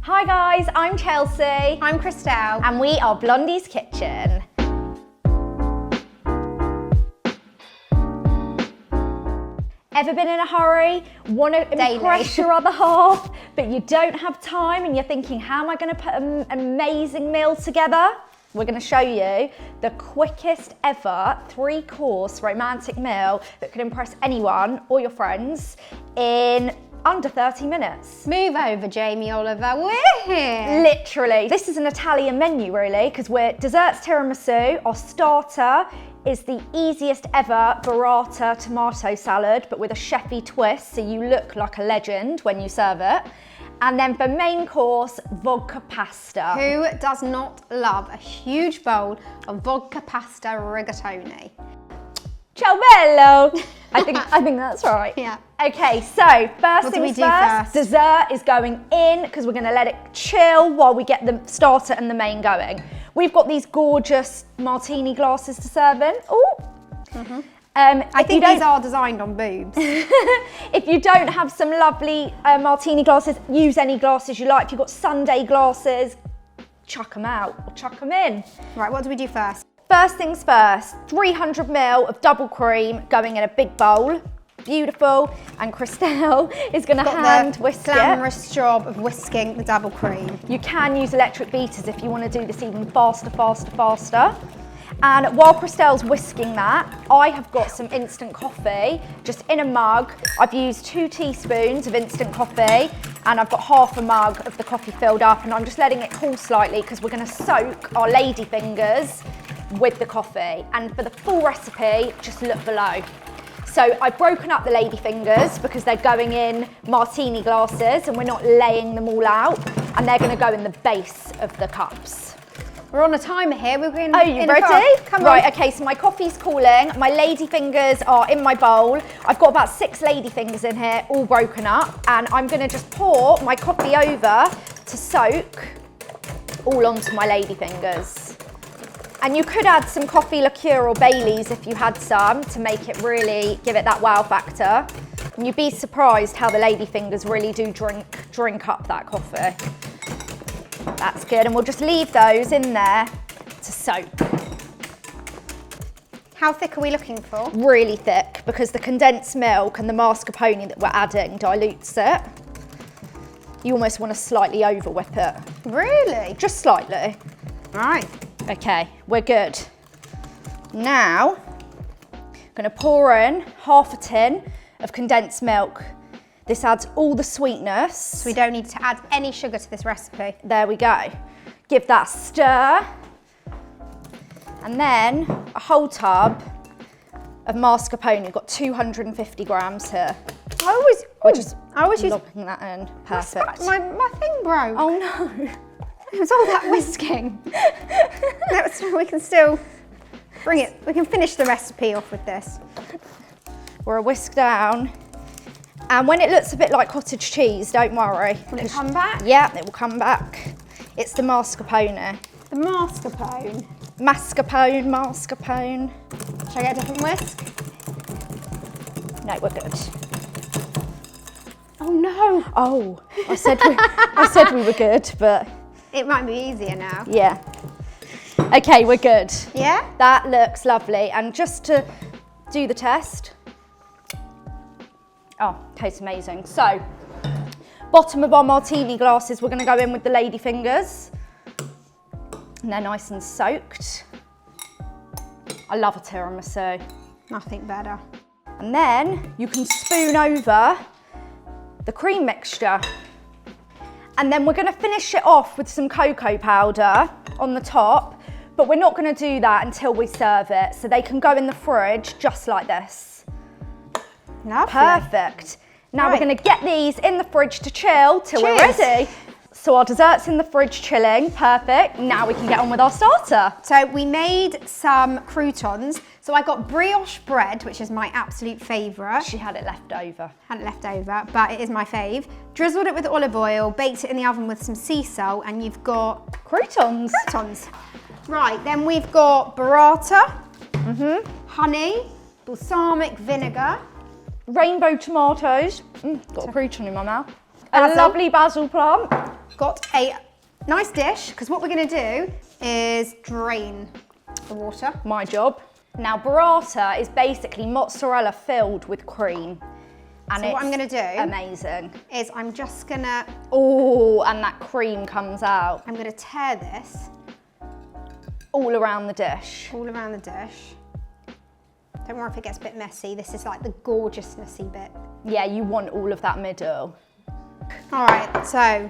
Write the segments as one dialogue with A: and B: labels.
A: Hi guys, I'm Chelsea.
B: I'm Christelle.
A: And we are Blondies Kitchen. Ever been in a hurry, want to impress your other half, but you don't have time and you're thinking, how am I going to put an amazing meal together? We're going to show you the quickest ever 3-course romantic meal that could impress anyone or your friends in under 30 minutes.
B: Move over, Jamie Oliver, we're here.
A: Literally. This is an Italian menu really, because we're desserts tiramisu. Our starter is the easiest ever burrata tomato salad, but with a chefy twist, so you look like a legend when you serve it. And then for main course, vodka pasta.
B: Who does not love a huge bowl of vodka pasta rigatoni?
A: Ciao bello! I think that's right.
B: Yeah.
A: Okay, so first things first, dessert is going in because we're going to let it chill while we get the starter and the main going. We've got these gorgeous martini glasses to serve in. Oh.
B: Mm-hmm. I think these are designed on boobs.
A: If you don't have some lovely martini glasses, use any glasses you like. If you've got sundae glasses, chuck them out or chuck them in.
B: Right, what do we do first?
A: First things first, 300 ml of double cream going in a big bowl. Beautiful. And Christelle is going to hand whisk it.
B: Glamorous job of whisking the double cream.
A: You can use electric beaters if you want to do this even faster. And while Christelle's whisking that, I have got some instant coffee just in a mug. I've used 2 teaspoons of instant coffee and I've got half a mug of the coffee filled up, and I'm just letting it cool slightly because we're going to soak our lady fingers with the coffee. And for the full recipe, just look below. So I've broken up the lady fingers because they're going in martini glasses and we're not laying them all out, and they're going to go in the base of the cups.
B: We're on a timer here. We're going.
A: Oh, you ready?
B: Come on.
A: Right, okay, so my coffee's cooling. My lady fingers are in my bowl. I've got about 6 lady fingers in here, all broken up. And I'm gonna just pour my coffee over to soak all onto my lady fingers. And you could add some coffee liqueur or Baileys if you had some to make it really, give it that wow factor. And you'd be surprised how the lady fingers really do drink up that coffee. That's good, and we'll just leave those in there to soak.
B: How thick are we looking for?
A: Really thick, because the condensed milk and the mascarpone that we're adding dilutes it. You almost want to slightly over whip it.
B: Really?
A: Just slightly.
B: Right.
A: Okay, we're good. Now, I'm gonna pour in half a tin of condensed milk. This adds all the sweetness.
B: So we don't need to add any sugar to this recipe.
A: There we go. Give that a stir. And then a whole tub of mascarpone. You've got 250 grams here.
B: I always use
A: lobbing that in. Perfect.
B: My thing broke.
A: Oh no.
B: It was all that whisking. We can still bring it. We can finish the recipe off with this.
A: We're a whisk down. And when it looks a bit like cottage cheese, don't worry.
B: Will it come back?
A: Yeah, it will come back. It's the mascarpone.
B: The mascarpone.
A: Mascarpone.
B: Shall I get a different whisk?
A: No, we're good.
B: Oh no.
A: Oh, I said we were good, but.
B: It might be easier now.
A: Yeah. Okay, we're good.
B: Yeah?
A: That looks lovely. And just to do the test. Oh, tastes amazing. So, bottom of our martini glasses, we're gonna go in with the lady fingers. And they're nice and soaked. I love a tiramisu.
B: Nothing better.
A: And then you can spoon over the cream mixture. And then we're gonna finish it off with some cocoa powder on the top, but we're not gonna do that until we serve it. So they can go in the fridge just like this.
B: Lovely.
A: Perfect. Now we're going to get these in the fridge to chill till we're ready. So our dessert's in the fridge chilling. Perfect. Now we can get on with our starter.
B: So we made some croutons. So I got brioche bread, which is my absolute favourite.
A: She had it left over.
B: Had it left over, but it is my fave. Drizzled it with olive oil, baked it in the oven with some sea salt, and you've got
A: croutons.
B: Right, then we've got burrata, honey, balsamic vinegar,
A: rainbow tomatoes. Got a crouton in my mouth. A lovely basil plant.
B: got a nice dish, because what we're going to do is drain the water.
A: My job. Now, burrata is basically mozzarella filled with cream. And
B: so what I'm going to do
A: amazing
B: is I'm just going to...
A: Oh, and that cream comes out.
B: I'm going to tear this
A: all around the dish.
B: All around the dish. Don't worry if it gets a bit messy. This is like the gorgeousnessy bit.
A: Yeah, you want all of that middle.
B: All right, so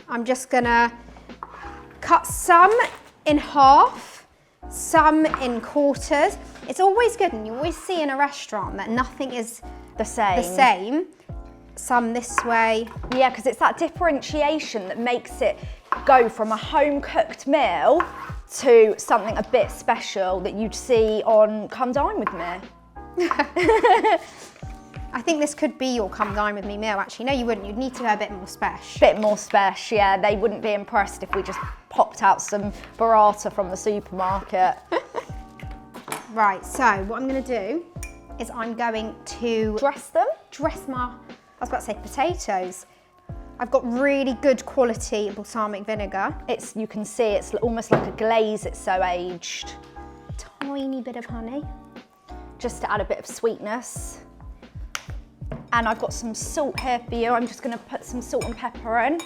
B: I'm just going to cut some in half, some in quarters. It's always good, and you always see in a restaurant that nothing is
A: the same.
B: Some this way.
A: Yeah, because it's that differentiation that makes it go from a home-cooked meal to something a bit special that you'd see on Come Dine With Me.
B: I think this could be your Come Dine With Me meal, actually. No, you wouldn't. You'd need to go a bit more special.
A: Bit more special, yeah. They wouldn't be impressed if we just popped out some burrata from the supermarket.
B: Right, so what I'm going to do is I'm going to
A: dress them.
B: Dress my, I was about to say potatoes. I've got really good quality balsamic vinegar.
A: You can see it's almost like a glaze, it's so aged.
B: Tiny bit of honey.
A: Just to add a bit of sweetness. And I've got some salt here for you. I'm just going to put some salt and pepper in.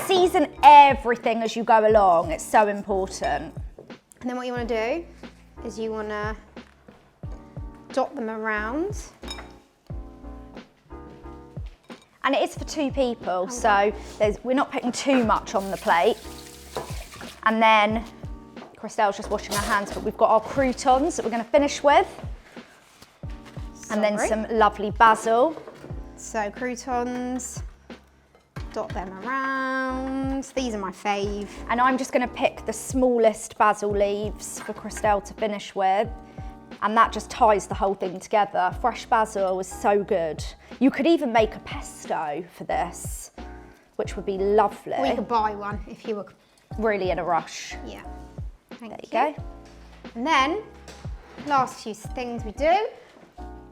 A: Season everything as you go along. It's so important.
B: And then what you want to do is you want to dot them around.
A: And it is for 2 people, so we're not putting too much on the plate. And then Christelle's just washing her hands, but we've got our croutons that we're going to finish with. And then some lovely basil.
B: So croutons, dot them around. These are my fave.
A: And I'm just going to pick the smallest basil leaves for Christelle to finish with. And that just ties the whole thing together. Fresh basil is so good. You could even make a pesto for this, which would be lovely.
B: Or you could buy one if you were
A: really in a rush.
B: Yeah. There
A: you go.
B: And then, last few things we do.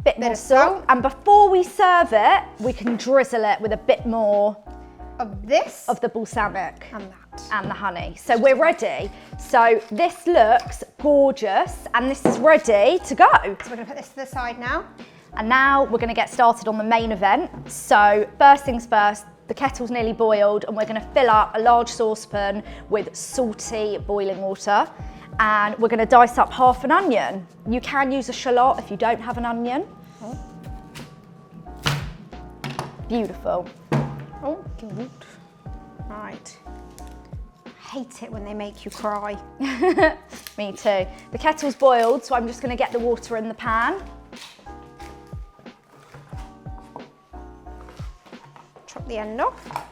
A: Bit more salt. And before we serve it, we can drizzle it with a bit more
B: of this,
A: of the balsamic
B: and that,
A: and the honey. So we're ready. So this looks gorgeous, and this is ready to go. So
B: we're gonna put this to the side now.
A: And now we're gonna get started on the main event. So first things first, the kettle's nearly boiled, and we're gonna fill up a large saucepan with salty boiling water. And we're going to dice up half an onion. You can use a shallot if you don't have an onion. Oh. Beautiful.
B: Oh, good. Right. I hate it when they make you cry.
A: Me too. The kettle's boiled, so I'm just going to get the water in the pan.
B: Chop the end off.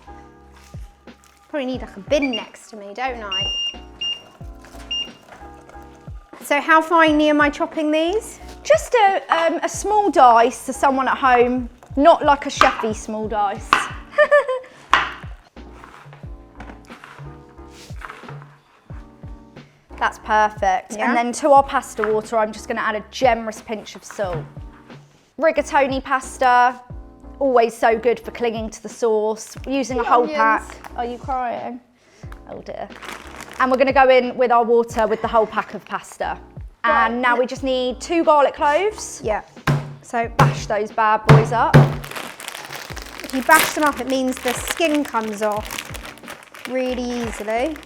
B: Probably need like a bin next to me, don't I? So how finely am I chopping these?
A: Just a small dice for someone at home, not like a chefy small dice. That's perfect.
B: Yeah.
A: And then to our pasta water, I'm just gonna add a generous pinch of salt. Rigatoni pasta, always so good for clinging to the sauce. Using a whole pack. Are you crying? Oh dear. And we're gonna go in with our water with the whole pack of pasta. And now we just need 2 garlic cloves.
B: Yeah.
A: So bash those bad boys up.
B: If you bash them up, it means the skin comes off really easily.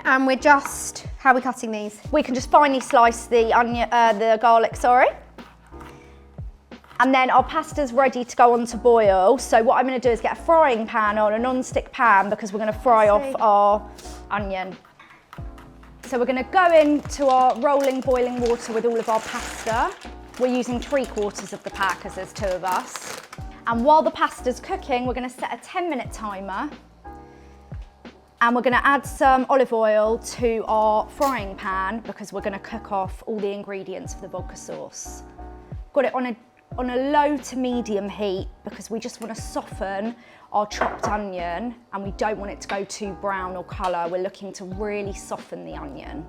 B: And we're just, how are we cutting these?
A: We can just finely slice the onion, the garlic, sorry. And then our pasta's ready to go on to boil. So what I'm gonna do is get a frying pan on, a non-stick pan, because we're gonna fry off our onion. So we're gonna go into our rolling boiling water with all of our pasta. We're using 3/4 of the pack as there's 2 of us. And while the pasta's cooking, we're gonna set a 10-minute timer. And we're gonna add some olive oil to our frying pan because we're gonna cook off all the ingredients for the vodka sauce. Got it on a low to medium heat because we just want to soften our chopped onion and we don't want it to go too brown or colour. We're looking to really soften the onion.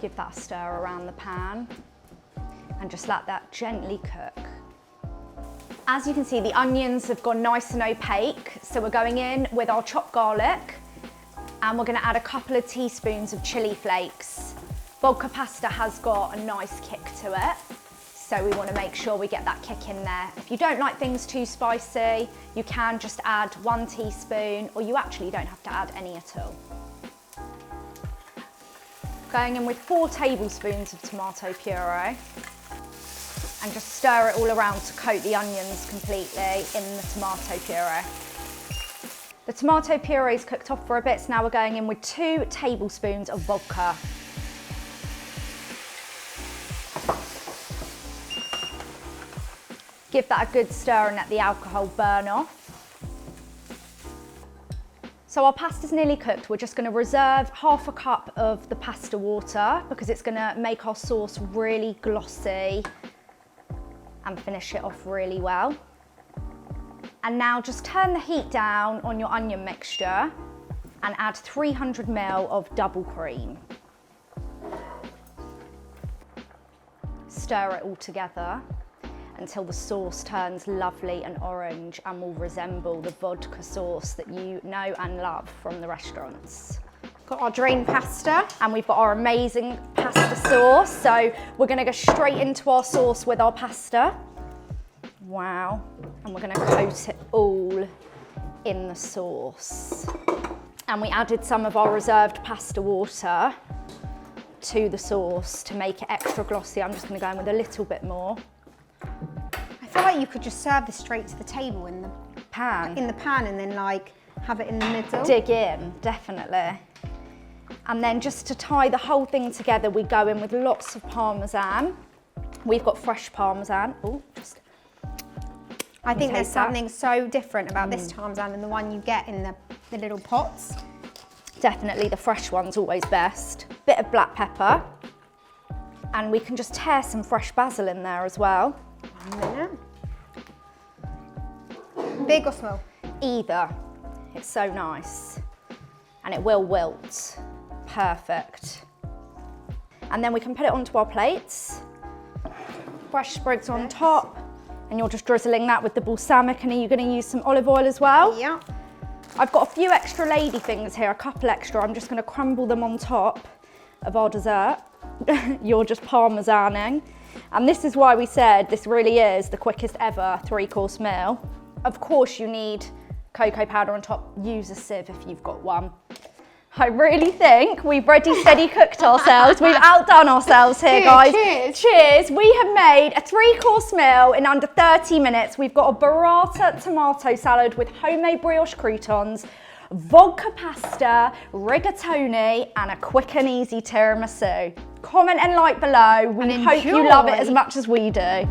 A: Give that a stir around the pan and just let that gently cook. As you can see, the onions have gone nice and opaque, so we're going in with our chopped garlic, and we're gonna add a couple of teaspoons of chili flakes. Vodka pasta has got a nice kick to it, so we wanna make sure we get that kick in there. If you don't like things too spicy, you can just add 1 teaspoon, or you actually don't have to add any at all. Going in with 4 tablespoons of tomato puree, and just stir it all around to coat the onions completely in the tomato puree. The tomato puree is cooked off for a bit, so now we're going in with 2 tablespoons of vodka. Give that a good stir and let the alcohol burn off. So our pasta's nearly cooked. We're just gonna reserve half a cup of the pasta water because it's gonna make our sauce really glossy and finish it off really well. And now just turn the heat down on your onion mixture and add 300 ml of double cream. Stir it all together until the sauce turns lovely and orange and will resemble the vodka sauce that you know and love from the restaurants.
B: Got our drained pasta.
A: And we've got our amazing pasta sauce. So we're gonna go straight into our sauce with our pasta. Wow. And we're gonna coat it all in the sauce. And we added some of our reserved pasta water to the sauce to make it extra glossy. I'm just gonna go in with a little bit more.
B: I feel like you could just serve this straight to the table in the
A: Pan.
B: and then like have it in the middle.
A: Dig in, definitely. And then just to tie the whole thing together, we go in with lots of Parmesan. We've got fresh Parmesan. Oh, just
B: I think there's
A: taste that.
B: something so different about this Parmesan than the one you get in the little pots.
A: Definitely the fresh one's always best. Bit of black pepper. And we can just tear some fresh basil in there as well.
B: 1 minute. Big or small?
A: Either. It's so nice. And it will wilt. Perfect. And then we can put it onto our plates. Fresh sprigs on top. And you're just drizzling that with the balsamic. And are you going to use some olive oil as well?
B: Yeah.
A: I've got a few extra lady fingers here, a couple extra. I'm just going to crumble them on top of our dessert. You're just parmesaning. And this is why we said this really is the quickest ever 3-course meal. Of course you need cocoa powder on top. Use a sieve if you've got one. I really think we've ready steady cooked ourselves. We've outdone ourselves here, guys.
B: Cheers.
A: Cheers. We have made a 3-course meal in under 30 minutes. We've got a burrata tomato salad with homemade brioche croutons, vodka pasta, rigatoni, and a quick and easy tiramisu. Comment and like below. We hope you love it as much as we do.